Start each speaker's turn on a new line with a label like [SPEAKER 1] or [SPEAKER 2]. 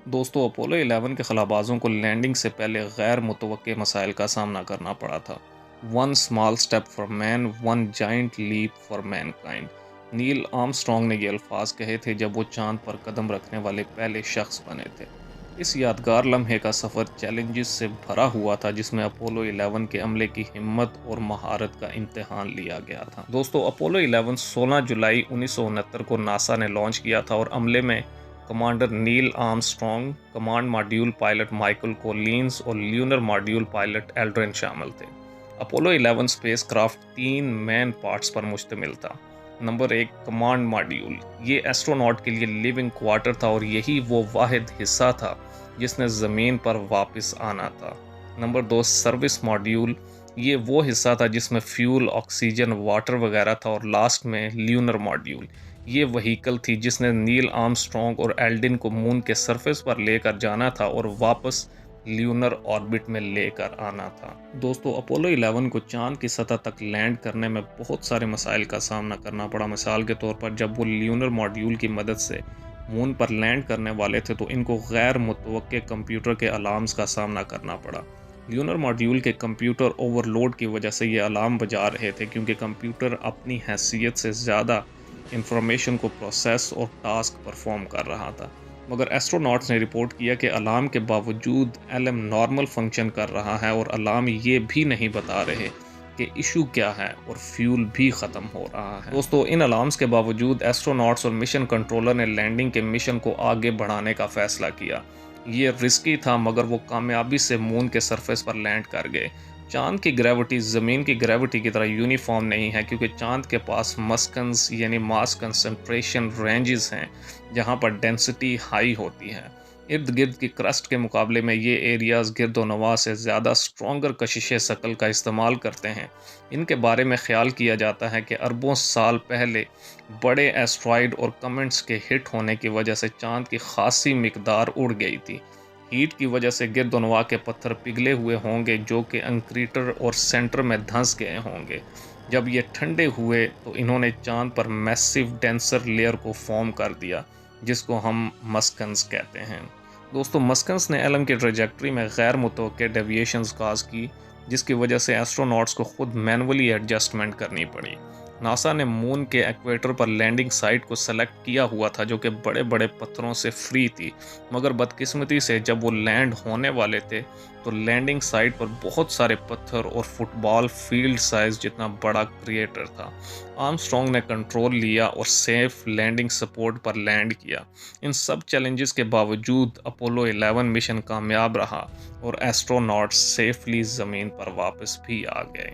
[SPEAKER 1] दोस्तों, अपोलो 11 के खलाबाजों को लैंडिंग से पहले गैर मुतवक्के मसाइल का सामना करना पड़ा था। One small step for man, one giant leap for mankind. Neil Armstrong ने ये अल्फाज कहे थे जब वो चांद पर कदम रखने वाले पहले शख्स बने थे। इस यादगार लम्हे का सफ़र चैलेंजेस से भरा हुआ था, जिसमें अपोलो 11 के अमले की हिम्मत और महारत का इम्तिहान लिया गया था। दोस्तों, अपोलो 11 16 जुलाई 1969 को नासा ने लॉन्च किया था और अमले में commander Neil Armstrong, command module pilot Michael Collins और ल्यूनर मॉड्यूल पायलट एल्ड्रिन शामिल थे। अपोलो 11 स्पेसक्राफ्ट 3 मेन पार्ट्स पर मुश्तमिल था। Number 1, command module. ये एस्ट्रोनॉट के लिए लिविंग क्वार्टर था और यही वो वाहिद हिस्सा था जिसने ज़मीन पर वापस आना था। Number 2, service module. ये वो हिस्सा था जिसमें फ्यूल, ऑक्सीजन, वाटर वगैरह था। और लास्ट में ल्यूनर मॉड्यूल। ये वहीकल थी जिसने नील आर्मस्ट्रॉन्ग और एल्ड्रिन को मून के सरफेस पर लेकर जाना था और वापस ल्यूनर ऑर्बिट में लेकर आना था। दोस्तों, अपोलो 11 को चांद की सतह तक लैंड करने में बहुत सारे मसाइल का सामना करना पड़ा। मिसाल के तौर पर जब वो ल्यूनर मॉड्यूल की मदद से मून पर लैंड करने वाले थे तो इनको गैर मुतवक्के कंप्यूटर के अलार्म्स का सामना करना पड़ा। ल्यूनर मॉड्यूल के कंप्यूटर ओवरलोड की वजह से ये अलार्म बजा रहे थे, क्योंकि कंप्यूटर अपनी हैसियत से ज़्यादा इंफॉर्मेशन को प्रोसेस और टास्क परफॉर्म कर रहा था। मगर एस्ट्रोनॉट्स ने रिपोर्ट किया कि अलार्म के बावजूद एलएम नॉर्मल फंक्शन कर रहा है और अलार्म ये भी नहीं बता रहे कि इशू क्या है और फ्यूल भी ख़त्म हो रहा है। दोस्तों, इन अलार्म्स के बावजूद एस्ट्रोनॉट्स और मिशन कंट्रोलर ने लैंडिंग के मिशन को आगे बढ़ाने का फैसला किया। ये रिस्की था, मगर वो कामयाबी से मून के सरफेस पर लैंड कर गए। चांद की ग्रेविटी ज़मीन की ग्रेविटी की तरह यूनिफॉर्म नहीं है, क्योंकि चांद के पास मस्कन्स यानी मास कंसंट्रेशन रेंजेस हैं जहां पर डेंसिटी हाई होती है। इर्द गिर्द की क्रस्ट के मुकाबले में ये एरियाज गिरदोनवा से ज़्यादा स्ट्रॉन्गर कशिश शकल का इस्तेमाल करते हैं। इनके बारे में ख्याल किया जाता है कि अरबों साल पहले बड़े एस्ट्रॉइड और कमेंट्स के हिट होने की वजह से चांद की खासी मिकदार उड़ गई थी। हीट की वजह से गिरदोनवा के पत्थर पिघले हुए होंगे, जो कि अंक्रीटर और सेंटर में धंस गए होंगे। जब ये ठंडे हुए तो इन्होंने चांद पर मैसिव डेंसर लेयर को फॉर्म कर दिया, जिसको हम मस्कन्स कहते हैं। दोस्तों, मस्कन्स ने एलम की ट्रेजेक्ट्री में गैर मुतवक्के डेविएशंस काज की, जिसकी वजह से एस्ट्रोनॉट्स को खुद मैनुअली एडजस्टमेंट करनी पड़ी। नासा ने मून के एक्वेटर पर लैंडिंग साइट को सेलेक्ट किया हुआ था, जो कि बड़े बड़े पत्थरों से फ्री थी। मगर बदकिस्मती से जब वो लैंड होने वाले थे तो लैंडिंग साइट पर बहुत सारे पत्थर और फुटबॉल फील्ड साइज जितना बड़ा क्रिएटर था। आर्मस्ट्रॉन्ग ने कंट्रोल लिया और सेफ लैंडिंग सपोर्ट पर लैंड किया। इन सब चैलेंजेस के बावजूद अपोलो 11 मिशन कामयाब रहा और एस्ट्रोनॉट्स सेफली ज़मीन पर वापस भी आ गए।